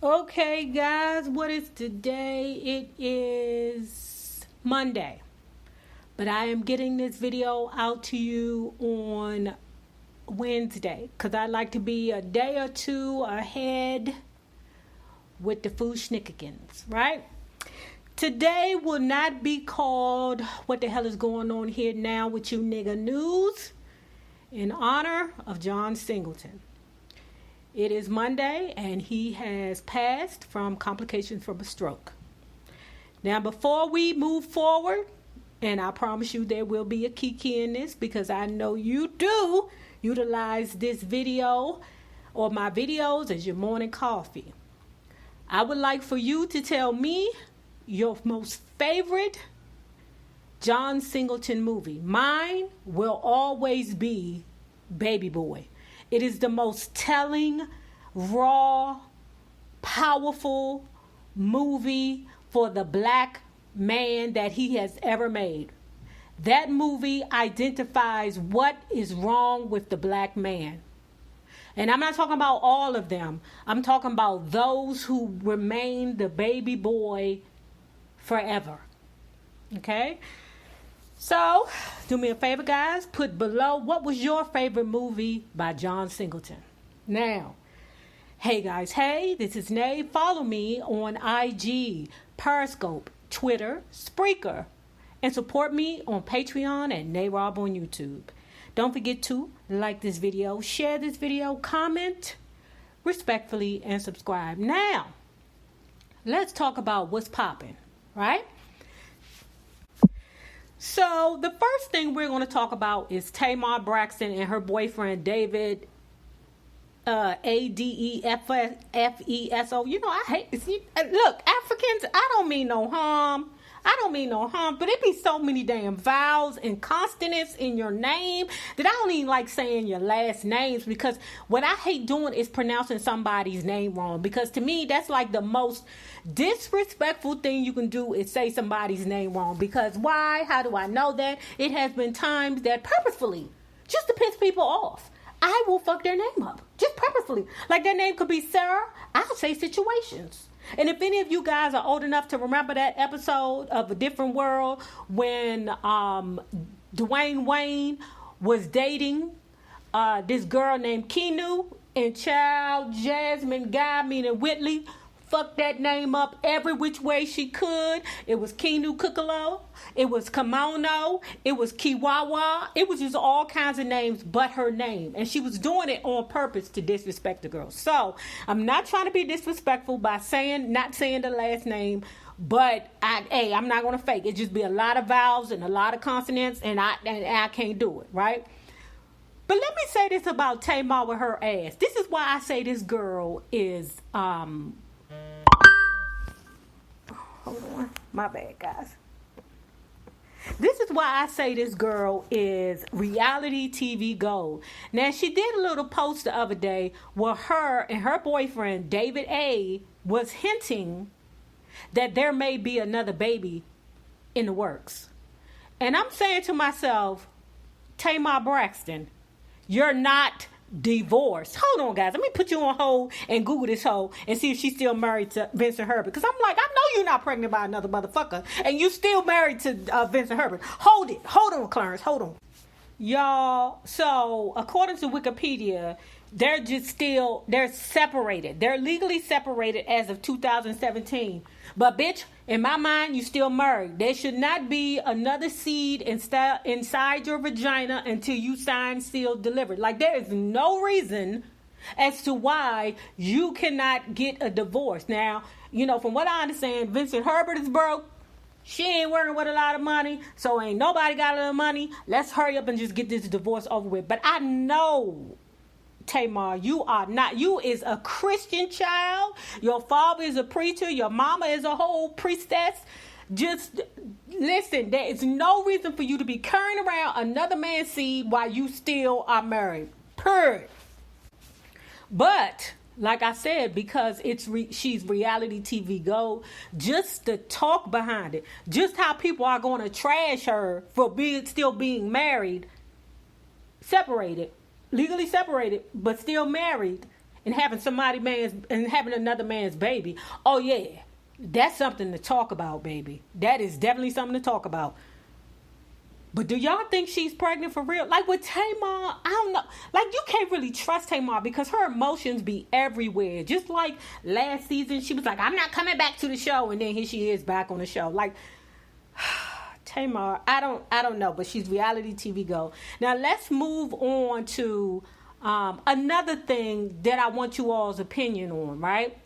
Okay, guys, what is today? It is Monday, but I am getting this video out to you on Wednesday because I like to be a day or two ahead with the food schnickigans, right? Today will not be called What the Hell is Going On Here Now with You Nigga News in honor of John Singleton. It is Monday, and he has passed from complications from a stroke. Now, before we move forward, and I promise you there will be a kiki in this because I know you do utilize this video or my videos as your morning coffee. I would like for you to tell me your most favorite John Singleton movie. Mine will always be Baby Boy. It is the most telling, raw, powerful movie for the black man that he has ever made. That movie identifies what is wrong with the black man. And I'm not talking about all of them. I'm talking about those who remain the baby boy forever. Okay? So, do me a favor, guys. Put below, what was your favorite movie by John Singleton? Now, hey, guys. Hey, this is Nay. Follow me on IG, Periscope, Twitter, Spreaker, and support me on Patreon and NayRob on YouTube. Don't forget to like this video, share this video, comment respectfully, and subscribe. Now, let's talk about what's popping, right? So the first thing we're going to talk about is Tamar Braxton and her boyfriend David Adefeso. You know, I hate this. Look, Africans, I don't mean no harm. But it be so many damn vowels and consonants in your name that I don't even like saying your last names, because what I hate doing is pronouncing somebody's name wrong, because to me that's like the most disrespectful thing you can do is say somebody's name wrong. Because why? How do I know that? It has been times that purposefully, just to piss people off, I will fuck their name up. Just purposefully. Like their name could be Sarah. I'll say situations. And if any of you guys are old enough to remember that episode of A Different World when Dwayne Wayne was dating this girl named Keanu, and child Jasmine Guy, meaning Whitley, fucked that name up every which way she could. It was Keanu Kukalo. It was Kimono. It was Kiwawa. It was just all kinds of names but her name. And she was doing it on purpose to disrespect the girl. So I'm not trying to be disrespectful by not saying the last name. But I'm not going to fake it. Just be a lot of vowels and a lot of consonants. And I can't do it, right? But let me say this about Tamar with her ass. This is why I say this girl is... Hold on. My bad, guys. This is why I say this girl is reality TV gold. Now, she did a little post the other day where her and her boyfriend, David A., was hinting that there may be another baby in the works. And I'm saying to myself, Tamar Braxton, you're not divorced. Hold on, guys. Let me put you on hold and Google this hoe and see if she's still married to Vincent Herbert. Because I'm like, I know you're not pregnant by another motherfucker and you still married to Vincent Herbert. Hold it. Hold on, Clarence. Hold on. Y'all, so according to Wikipedia, they're separated. They're legally separated as of 2017. But bitch, in my mind, you still married. There should not be another seed inside your vagina until you sign, sealed, delivered. Like, there is no reason as to why you cannot get a divorce. Now, you know, from what I understand, Vincent Herbert is broke. She ain't working with a lot of money, so ain't nobody got a lot of money. Let's hurry up and just get this divorce over with. But I know, Tamar, you are not. You is a Christian child. Your father is a preacher. Your mama is a whole priestess. Just listen, there is no reason for you to be carrying around another man's seed while you still are married. Period. But like I said, because she's reality TV gold, just the talk behind it, just how people are going to trash her for still being married, separated, legally separated, but still married, and having having another man's baby, oh yeah, that's something to talk about, baby. That is definitely something to talk about. But do y'all think she's pregnant for real? Like with Tamar, I don't know. Like you can't really trust Tamar because her emotions be everywhere. Just like last season, she was like, I'm not coming back to the show. And then here she is back on the show. Like, Tamar, I don't know. But she's reality TV go. Now let's move on to another thing that I want you all's opinion on, right?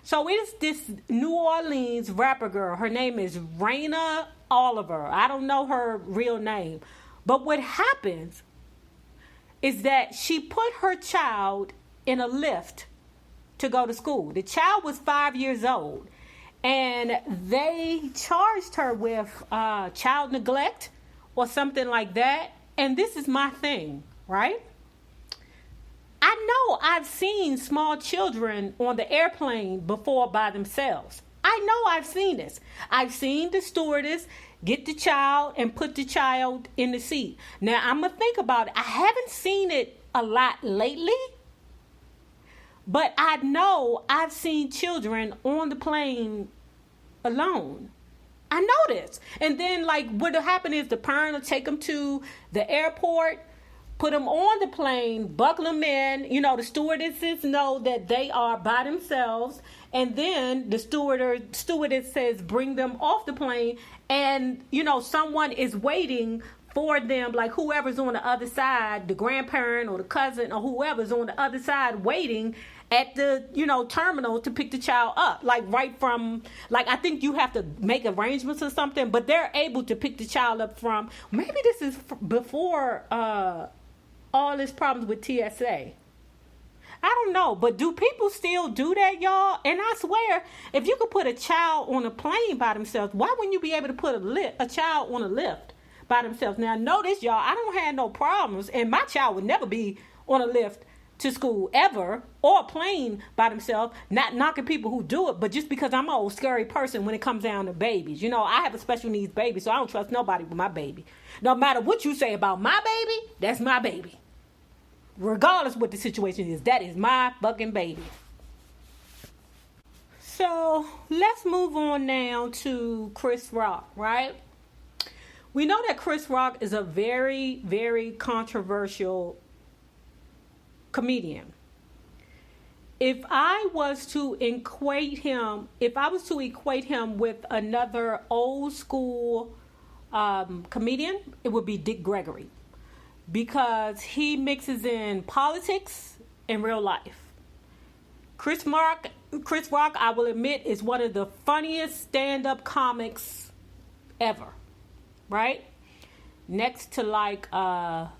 So it's this New Orleans rapper girl. Her name is Raina Oliver. I don't know her real name. But what happens is that she put her child in a lift to go to school. The child was 5 years old. And they charged her with child neglect or something like that. And this is my thing, right? I know I've seen small children on the airplane before by themselves. I know I've seen this. I've seen the stewardess get the child and put the child in the seat. Now, I'm going to think about it. I haven't seen it a lot lately, but I know I've seen children on the plane alone. I know this. And then, like, what'll happen is the parent will take them to the airport, put them on the plane, buckle them in. You know, the stewardesses know that they are by themselves. And then the stewardess says, bring them off the plane. And, you know, someone is waiting for them, like whoever's on the other side, the grandparent or the cousin or whoever's on the other side waiting at the, you know, terminal to pick the child up. Like right from, like I think you have to make arrangements or something, but they're able to pick the child up from, maybe this is before all this problems with TSA. I don't know, but do people still do that, y'all? And I swear, if you could put a child on a plane by themselves, why wouldn't you be able to put a child on a lift by themselves? Now, notice, y'all, I don't have no problems, and my child would never be on a lift to school ever, or a plane by themselves, not knocking people who do it, but just because I'm an old scary person when it comes down to babies. You know, I have a special needs baby, so I don't trust nobody with my baby. No matter what you say about my baby, that's my baby. Regardless what the situation is, that is my fucking baby. So let's move on now to Chris Rock, right? We know that Chris Rock is a very, very controversial comedian. If I was to equate him with another old school comedian, it would be Dick Gregory. Because he mixes in politics and real life. Chris Rock, I will admit, is one of the funniest stand-up comics ever. Right? Next to like Martin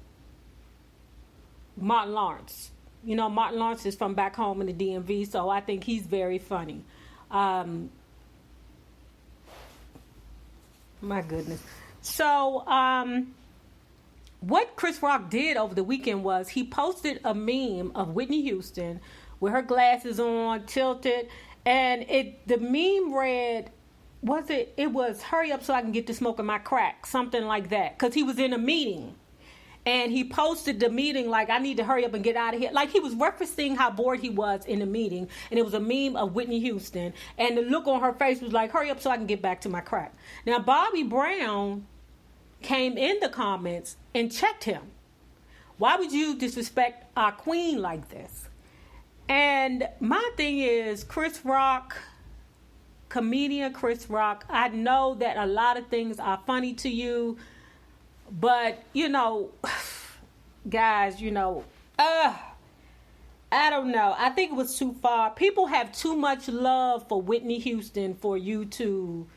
Lawrence. You know, Martin Lawrence is from back home in the DMV, so I think he's very funny. My goodness. So, what Chris Rock did over the weekend was he posted a meme of Whitney Houston with her glasses on, tilted, and the meme read, it was hurry up so I can get to smoking my crack, something like that, because he was in a meeting. And he posted the meeting like, I need to hurry up and get out of here. Like he was referencing how bored he was in the meeting. And it was a meme of Whitney Houston. And the look on her face was like, hurry up so I can get back to my crack. Now, Bobby Brown came in the comments and checked him. Why would you disrespect our queen like this? And my thing is, Chris Rock, comedian Chris Rock, I know that a lot of things are funny to you, but, you know, guys, you know, I don't know. I think it was too far. People have too much love for Whitney Houston for you to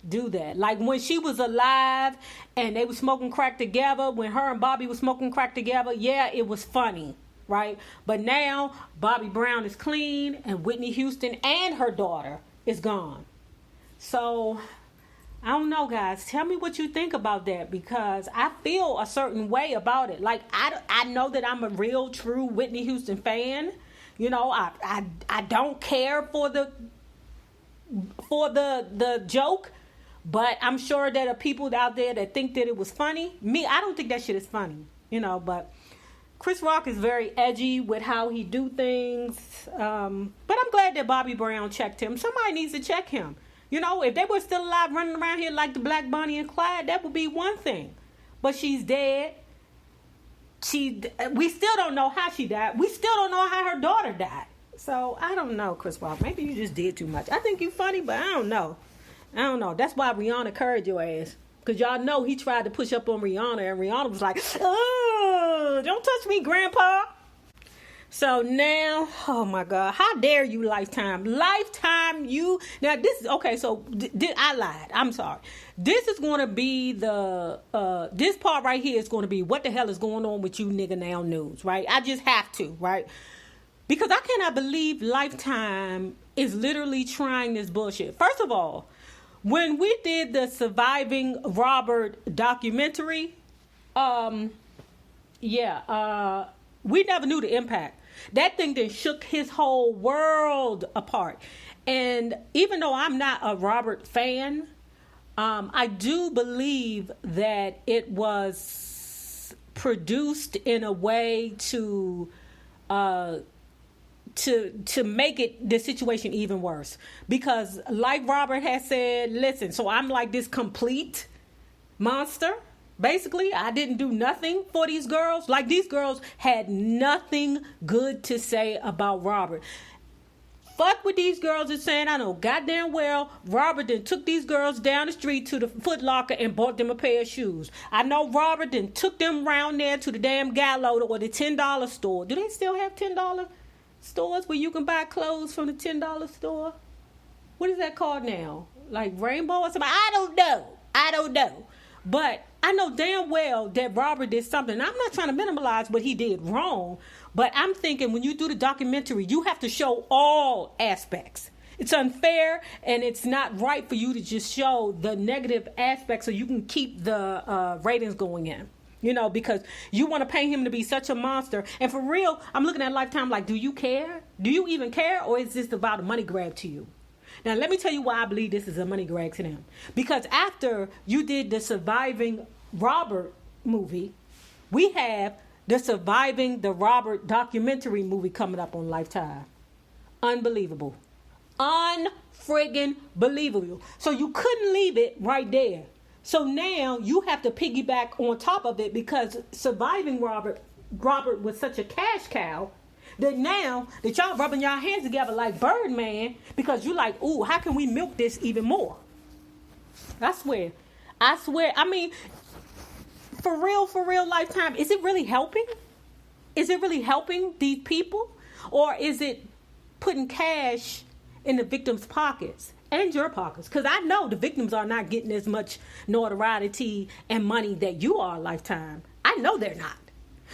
do that. Like when she was alive and they were smoking crack together, when her and Bobby were smoking crack together, yeah, it was funny, right? But now Bobby Brown is clean and Whitney Houston and her daughter is gone. So I don't know, guys. Tell me what you think about that, because I feel a certain way about it. Like I know that I'm a real true Whitney Houston fan. You know, I don't care for the joke. But I'm sure there are people out there that think that it was funny. Me, I don't think that shit is funny, you know, but Chris Rock is very edgy with how he do things. But I'm glad that Bobby Brown checked him. Somebody needs to check him. You know, if they were still alive running around here like the Black Bonnie and Clyde, that would be one thing. But she's dead. We still don't know how she died. We still don't know how her daughter died. So, I don't know, Chris Rock. Maybe you just did too much. I think you funny, but I don't know. That's why Reiona curried your ass. Because y'all know he tried to push up on Reiona, and Reiona was like, oh, don't touch me, Grandpa. So now, oh my God, how dare you, Lifetime? Lifetime, now this is, okay, so I lied. I'm sorry. This is going to be this part right here is going to be what the hell is going on with you nigga now news, right? I just have to, right? Because I cannot believe Lifetime is literally trying this bullshit. First of all, when we did the Surviving Robert documentary, we never knew the impact. That thing then shook his whole world apart. And even though I'm not a Robert fan, I do believe that it was produced in a way to make the situation even worse. Because like Robert has said, listen, so I'm like this complete monster. Basically, I didn't do nothing for these girls. Like, these girls had nothing good to say about Robert. Fuck what these girls are saying. I know goddamn well Robert then took these girls down the street to the Foot Locker and bought them a pair of shoes. I know Robert then took them round there to the damn Gallo or the $10 store. Do they still have $10 stores where you can buy clothes from the $10 store? What is that called now? Like Rainbow or something? I don't know. But I know damn well that Robert did something. I'm not trying to minimize what he did wrong, but I'm thinking when you do the documentary, you have to show all aspects. It's unfair and it's not right for you to just show the negative aspects so you can keep the ratings going in. You know, because you want to paint him to be such a monster. And for real, I'm looking at Lifetime like, do you care? Do you even care? Or is this about a money grab to you? Now, let me tell you why I believe this is a money grab to them. Because after you did the Surviving Robert movie, we have the Surviving the Robert documentary movie coming up on Lifetime. Unbelievable. Unfriggin' believable. So you couldn't leave it right there. So now you have to piggyback on top of it because Surviving Robert was such a cash cow that now that y'all rubbing y'all hands together like Birdman because you like, ooh, how can we milk this even more? I swear. I mean, for real, Lifetime, is it really helping? Is it really helping these people? Or is it putting cash in the victims' pockets and your pockets? Because I know the victims are not getting as much notoriety and money that you are, Lifetime. I know they're not.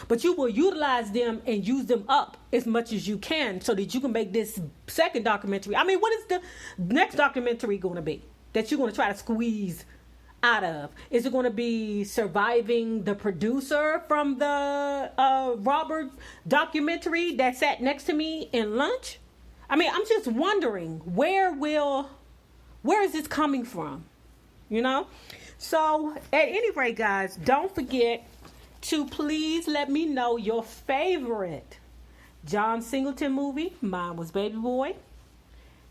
But you will utilize them and use them up as much as you can so that you can make this second documentary. I mean, what is the next documentary going to be that you're going to try to squeeze out of? Is it going to be Surviving the producer from the Robert documentary that sat next to me in lunch? I mean, I'm just wondering, where is this coming from? You know? So, at any rate, guys, don't forget to please let me know your favorite John Singleton movie. Mine was Baby Boy.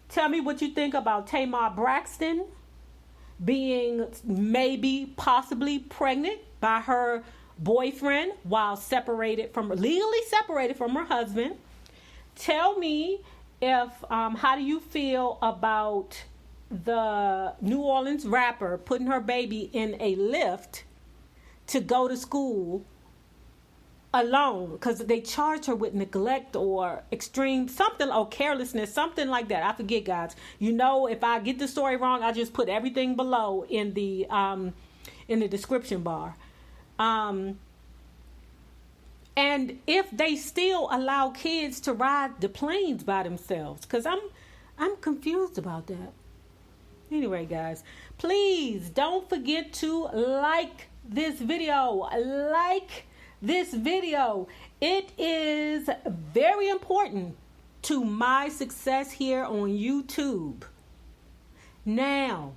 Tell me what you think about Tamar Braxton being possibly pregnant by her boyfriend while legally separated from her husband. Tell me how do you feel about the New Orleans rapper putting her baby in a lift to go to school alone because they charge her with neglect or extreme something or carelessness, something like that. I forget, guys. You know, if I get the story wrong, I just put everything below in the description bar. And if they still allow kids to ride the planes by themselves, because I'm confused about that. Anyway, guys, please don't forget to like this video. It is very important to my success here on YouTube. Now,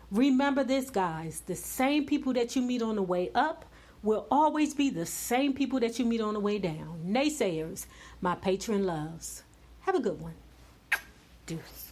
remember this, guys. The same people that you meet on the way up will always be the same people that you meet on the way down. Naysayers, my patron loves. Have a good one. Deuce.